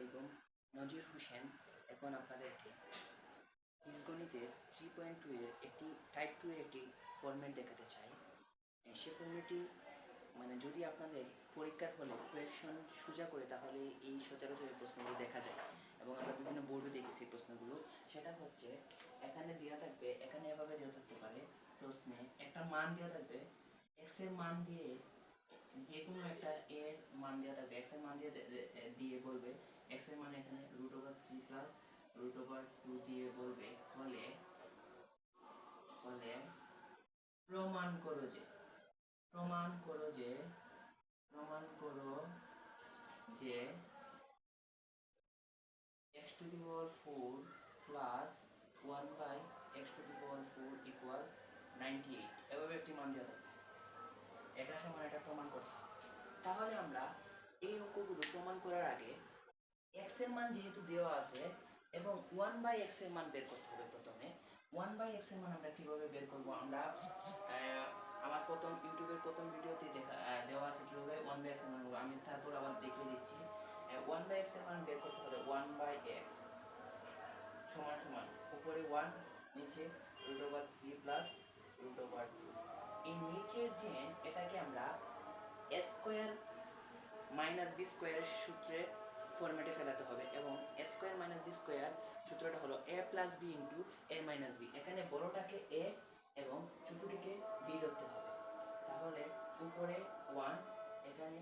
আলাইকুম। নজির হোসেন এখন আপনাদেরকে বীজগণিতের 3.2 এর একটি টাইপ 2 এর একটি ফরম্যাট দেখাতে চাই। সে ফরম্যাটটি যদি আপনাদের পরীক্ষার হলে কোয়েকশন সোজা করে তাহলে এই সচরাচর প্রশ্নগুলো দেখা যায় এবং আমরা বিভিন্ন বোর্ডে দেখেছি প্রশ্নগুলো। সেটা হচ্ছে এখানে দেওয়া থাকবে, এখানে এভাবে দেওয়া থাকতে পারে প্রশ্নে একটা মান দেওয়া থাকবে, এক্স এর মান দিয়ে যে কোনো একটা এর মান দেওয়া থাকবে, এক্স এর মান দিয়ে বলবে এক্স এর মান এখানে √3 প্লাস √2 দিয়ে বলবে হলে প্রমাণ করো যে x⁴ প্লাস 1/x⁴ ইকুয়াল 98, এভাবে একটি মান দেওয়া থাকবে। এটা সমান এটা প্রমাণ করতে হবে। তাহলে আমরা এই অঙ্কগুলো প্রমাণ করার আগে x এর মান যেহেতু দেওয়া আছে এবং 1/x এর মান বের করতে হবে। প্রথমে 1/x এর মান আমরা কিভাবে বের করব, আমরা আমার ইউটিউবের প্রথম ভিডিওতে দেওয়া আছে কিভাবে 1/x এর মান, আমি তারপর আবার দেখিয়ে দিচ্ছি। 1/x এর মান বের করতে হলে 1/x সমান সমান উপরে 1 নিচে √3 প্লাস √2। এই নিচের যে এটাকে আমরা a স্কয়ার মাইনাস b স্কয়ারের সূত্রে ফরম্যাটে ফেলাতে হবে এবং a square minus b square সূত্রটা হলো a plus b into a minus b। এখানে বড়টাকে a এবং ছোটটিকে b ধরতে হবে। তাহলে উপরে 1, এখানে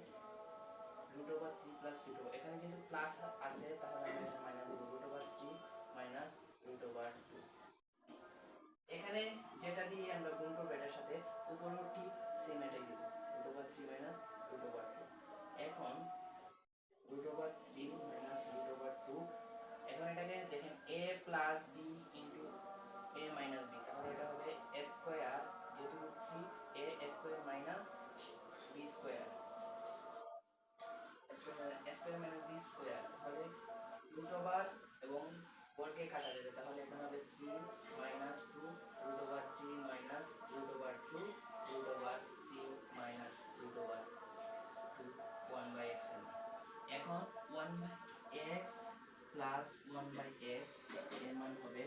√3 প্লাস √2, এখানে যেহেতু প্লাস আছে তাহলে আমরা এটা মাইনাস দেব, √3 মাইনাস √2। এখানে যেটা দিয়ে আমরা গুণ করব এটার সাথে উপরেরটি সেম এটাই দেব, √3 মাইনাস √2। এখন √3 মাইনাস √2, এখন এটাকে দেখেন a plus b into a minus b, তাহলে এটা হবে a স্কয়ার, যেহেতু 3 a square minus b square, a square minus b square, তাহলে √ এবং বর্গে কাটা যাবে, তাহলে এখানে হবে 3 মাইনাস 2 √3 মাইনাস √2 √3 মাইনাস √2 1/x। এখন 1/x প্লাস 1/x এর মান হবে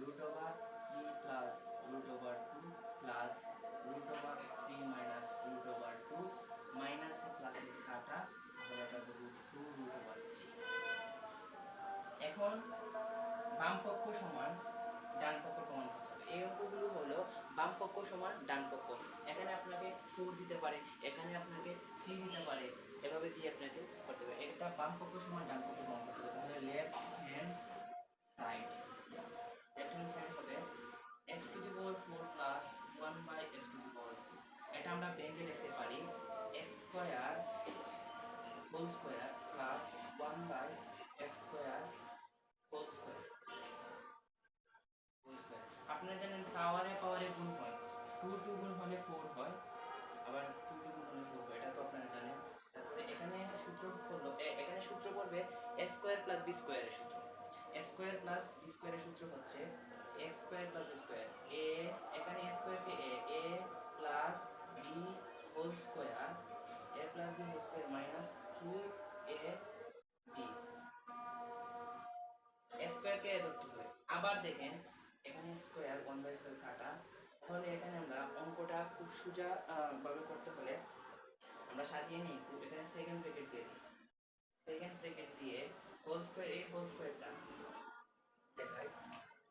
√3 প্লাস √2 প্লাস √3 মাইনাস √2 মাইনাস প্লাসের কাটা, তাহলে এটা হবে √2 এখন বাম পক্ষ সমান ডান পক্ষ প্রমাণ করতে হবে। এই অঙ্কগুলো হলো বাম পক্ষ সমান ডান পক্ষ। এখানে আপনাকে 4 দিতে পারে, এখানে আপনাকে 3 দিতে পারে, এভাবে দিয়ে আপনাকে করতে হবে। এটা বাম পক্ষ সমান ডান পক্ষ প্রমাণ করতে হবে। তাহলে লেফট হ্যান্ড সাইড হবে x⁴ প্লাস 1/x⁴। এটা আমরা ভেঙে লিখতে পারি x² whole square plus 1/x² whole square. আপনারা জানেন পাওয়ারে গুণ হয়, 2 গুণ হলে 4 হয়, আবার 2 গুণ হলে 4 হয়, এটা তো আপনারা জানেন। তারপরে এখানে সূত্র হলো এখানে সূত্র পড়বে a স্কয়ার প্লাস b স্কয়ারের সূত্র। a স্কয়ার প্লাস b স্কয়ারের সূত্র হচ্ছে x square plus b square, a এখানে a স্কয়ার কে a plus b whole square, a plus b whole square minus 2ab, a square কে ধরতে হবে। আবার দেখেন এখানে স্কয়ার 1/স্কয়ার কাটা, তাহলে এখানে আমরা অঙ্কটা খুব সোজা ভাবে করতে হলে আমরা সাজিয়ে নিই। এখানে সেকেন্ড ব্র্যাকেট দিয়ে দিই, সেকেন্ড ব্র্যাকেট দিয়ে হোল স্কয়ার a হোল স্কয়ারটা দেখাই,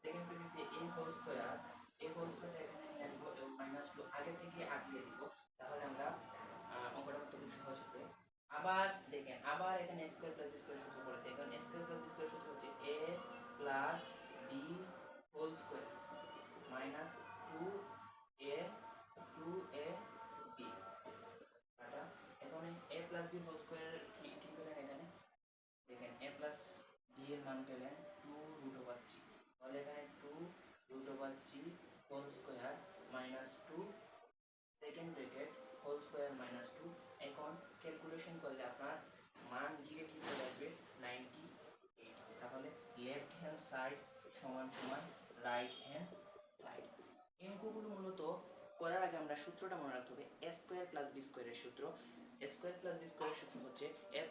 সেকেন্ড ব্র্যাকেট দিয়ে a হোল স্কয়ারটা এখানে নিয়ে আসবো এবং -2 আগে থেকে আগিয়ে দিব, তাহলে আমরা অঙ্কটা করতে খুব সহজ হবে। আবার দেখেন আবার এখানে a square plus b square সূত্র পড়েছে, এখন a square plus b square সূত্র হচ্ছে a plus b whole square minus 2ab কাটা। এখন a plus b whole square কি পেলেন, এখানে দেখেন a প্লাস b এর মান পেলেন 2√3, তাহলে এখানে 2√3 whole square minus 2 second bracket whole square minus 2। এখন ক্যালকুলেশন করলে আপনার মান ডিরেক্টলি চলে আসবে 98। তাহলে লেফট হ্যান্ড সাইড সমান সমান রাইট হ্যান্ড সাইড। এই অঙ্কগুলো মূলত করার আগে আমরা সূত্রটা মনে রাখতে হবে, a স্কয়ার প্লাস b স্কয়ারের সূত্র। a স্কয়ার প্লাস b স্কয়ারের সূত্র হচ্ছে a